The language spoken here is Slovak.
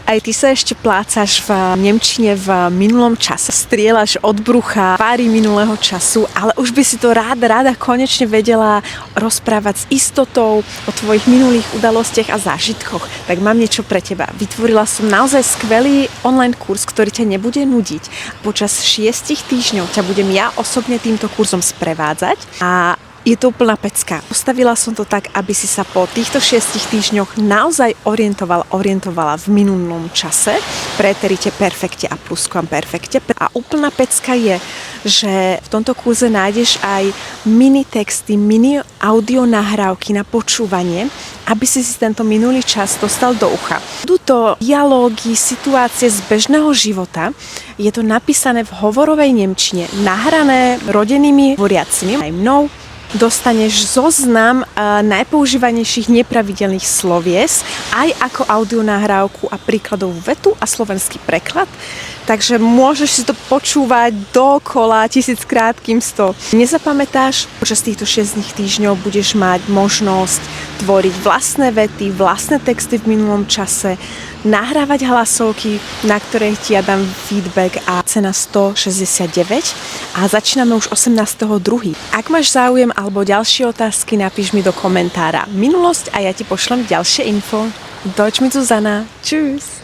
Aj ty sa ešte plácaš v nemčine v minulom čase. Strieľaš od brucha páry minulého času, ale už by si to rada konečne vedela rozprávať s istotou o tvojich minulých udalostiach a zážitkoch. Tak mám niečo pre teba. Vytvorila som naozaj skvelý online kurz, ktorý ťa nebude nudiť. Počas 6 týždňov ťa budem ja osobne týmto kurzom sprevádzať a je to úplná pecka. Postavila som to tak, aby si sa po týchto 6 týždňoch naozaj orientovala v minulom čase. Preterite perfekte a plusquamperfekte. A úplná pecka je, že v tomto kurze nájdeš aj mini texty, mini audio nahrávky na počúvanie, aby si tento minulý čas dostal do ucha. Budú to dialógy, situácie z bežného života. Je to napísané v hovorovej nemčine, nahrané rodenými hovoriacimi aj mnou. Dostaneš zoznam najpoužívanejších nepravidelných slovies, aj ako audionahrávku a príkladovú vetu a slovenský preklad. Takže môžeš si to počúvať dokola 1000-krát, kým si to nezapamätáš. Počas týchto 6 týždňov budeš mať možnosť tvoriť vlastné vety, vlastné texty v minulom čase, nahrávať hlasovky, na ktoré ti ja dám feedback a cena 169 a začíname už 18.2. Ak máš záujem alebo ďalšie otázky, napíš mi do komentára minulosť a ja ti pošlem ďalšie info. Deutsch mit Susanna. Tschüss.